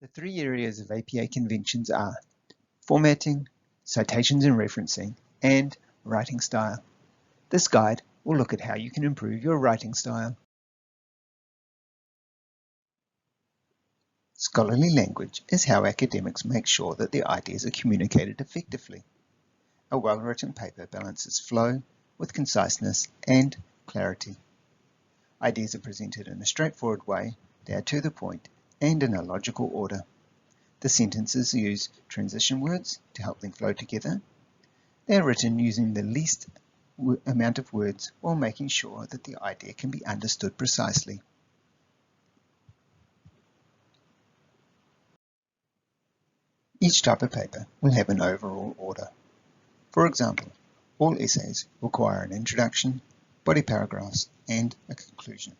The three areas of APA conventions are formatting, citations and referencing, and writing style. This guide will look at how you can improve your writing style. Scholarly language is how academics make sure that their ideas are communicated effectively. A well-written paper balances flow with conciseness and clarity. Ideas are presented in a straightforward way, they are to the point, and in a logical order. The sentences use transition words to help them flow together. They are written using the least amount of words while making sure that the idea can be understood precisely. Each type of paper will have an overall order. For example, all essays require an introduction, body paragraphs, and a conclusion.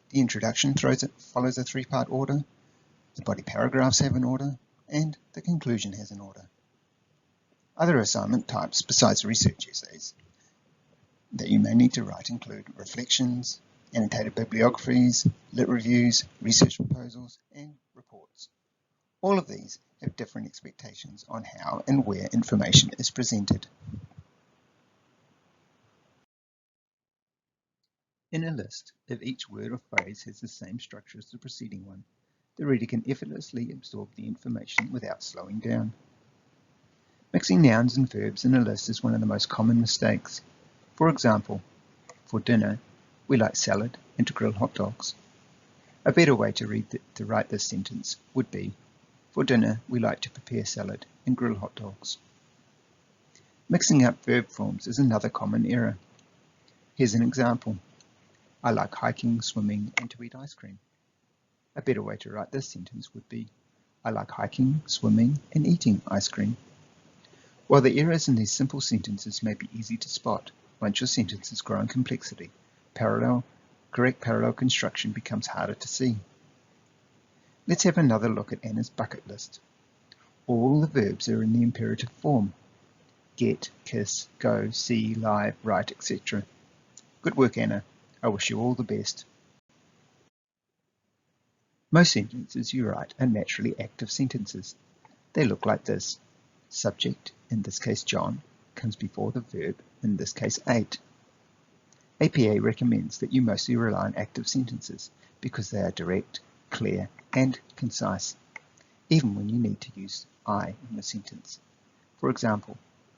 The introduction follows a three-part order, the body paragraphs have an order, and the conclusion has an order. Other assignment types besides research essays that you may need to write include reflections, annotated bibliographies, lit reviews, research proposals, and reports. All of these have different expectations on how and where information is presented. In a list, if each word or phrase has the same structure as the preceding one, the reader can effortlessly absorb the information without slowing down. Mixing nouns and verbs in a list is one of the most common mistakes. For example, for dinner, we like salad and to grill hot dogs. A better way to write this sentence would be, for dinner, we like to prepare salad and grill hot dogs. Mixing up verb forms is another common error. Here's an example. I like hiking, swimming, and to eat ice cream. A better way to write this sentence would be, I like hiking, swimming, and eating ice cream. While the errors in these simple sentences may be easy to spot, once your sentences grow in complexity, correct parallel construction becomes harder to see. Let's have another look at Anna's bucket list. All the verbs are in the imperative form. Get, kiss, go, see, lie, write, etc. Good work, Anna. I wish you all the best. Most sentences you write are naturally active sentences. They look like this. Subject, in this case John, comes before the verb, in this case ate. APA recommends that you mostly rely on active sentences because they are direct, clear, and concise, even when you need to use I in a sentence. For example,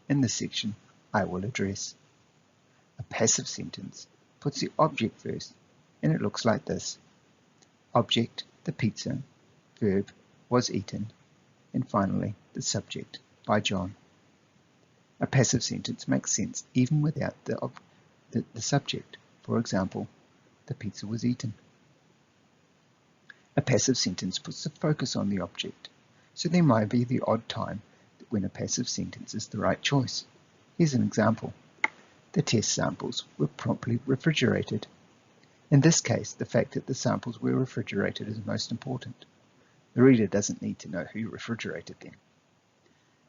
in this section, I will address. A passive sentence puts the object first, and it looks like this. Object, the pizza, verb, was eaten, and finally, the subject, by John. A passive sentence makes sense even without the subject. For example, the pizza was eaten. A passive sentence puts the focus on the object, so there might be the odd time when a passive sentence is the right choice. Here's an example. The test samples were promptly refrigerated. In this case, the fact that the samples were refrigerated is most important. The reader doesn't need to know who refrigerated them.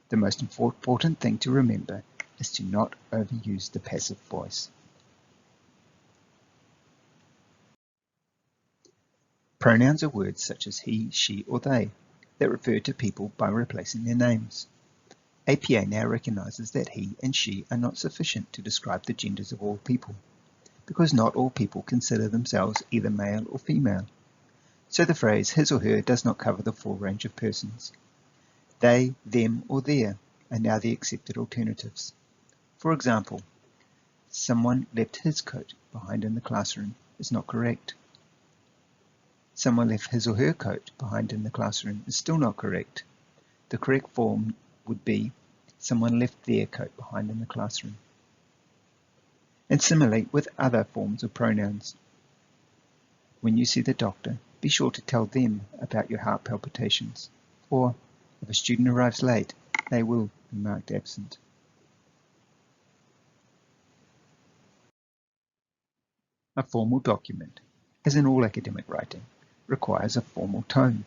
The most important thing to remember is to not overuse the passive voice. Pronouns are words such as he, she, or they that refer to people by replacing their names. APA now recognizes that he and she are not sufficient to describe the genders of all people, because not all people consider themselves either male or female. So the phrase his or her does not cover the full range of persons. They, them, or their are now the accepted alternatives. For example, someone left his coat behind in the classroom is not correct. Someone left his or her coat behind in the classroom is still not correct. The correct form would be someone left their coat behind in the classroom. And similarly with other forms of pronouns. When you see the doctor, be sure to tell them about your heart palpitations, or if a student arrives late, they will be marked absent. A formal document, as in all academic writing, requires a formal tone.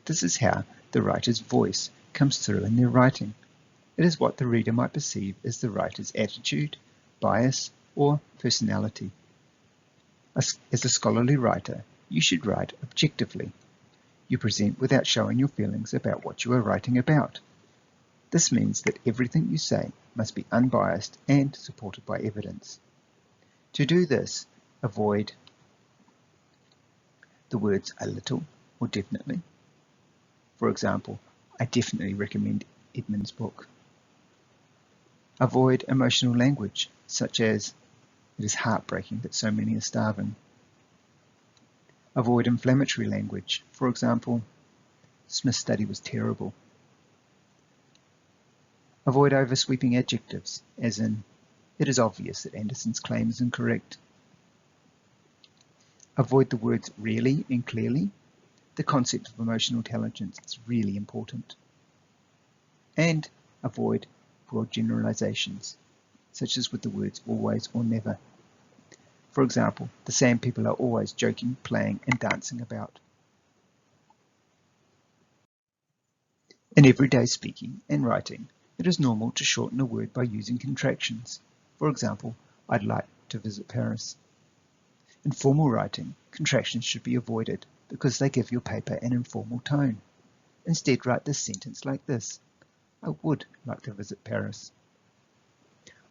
This is how the writer's voice comes through in their writing. It is what the reader might perceive as the writer's attitude, bias, or personality. As a scholarly writer, you should write objectively. You present without showing your feelings about what you are writing about. This means that everything you say must be unbiased and supported by evidence. To do this, avoid the words a little or definitely. For example, I definitely recommend Edmund's book. Avoid emotional language, such as, it is heartbreaking that so many are starving. Avoid inflammatory language, for example, Smith's study was terrible. Avoid oversweeping adjectives, as in, it is obvious that Anderson's claim is incorrect. Avoid the words really and clearly. The concept of emotional intelligence is really important. And avoid broad generalizations, such as with the words always or never. For example, the sand people are always joking, playing, and dancing about. In everyday speaking and writing, it is normal to shorten a word by using contractions. For example, I'd like to visit Paris. In formal writing, contractions should be avoided because they give your paper an informal tone. Instead, write this sentence like this: I would like to visit Paris.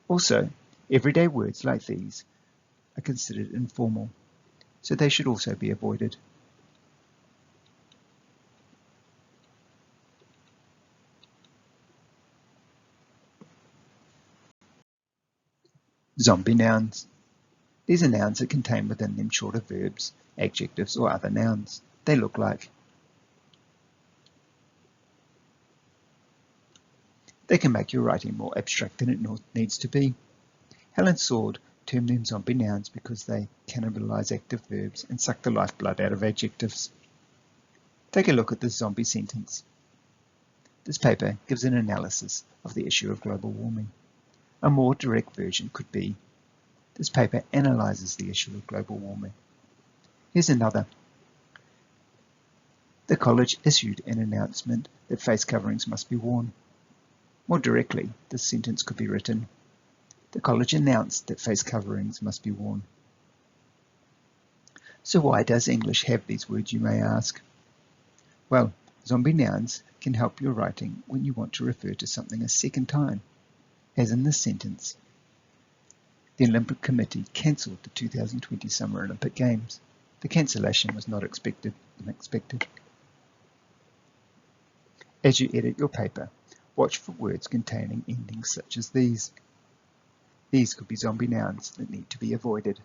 Also, everyday words like these are considered informal, so they should also be avoided. Zombie nouns. These are nouns that contain within them shorter verbs, adjectives, or other nouns. They look like. They can make your writing more abstract than it needs to be. Helen Sword termed them zombie nouns because they cannibalize active verbs and suck the lifeblood out of adjectives. Take a look at this zombie sentence. This paper gives an analysis of the issue of global warming. A more direct version could be, this paper analyzes the issue of global warming. Here's another. The college issued an announcement that face coverings must be worn. More directly, this sentence could be written, the college announced that face coverings must be worn. So why does English have these words, you may ask? Well, zombie nouns can help your writing when you want to refer to something a second time, as in this sentence. The Olympic Committee cancelled the 2020 Summer Olympic Games. The cancellation was not unexpected. As you edit your paper, watch for words containing endings such as these. These could be zombie nouns that need to be avoided.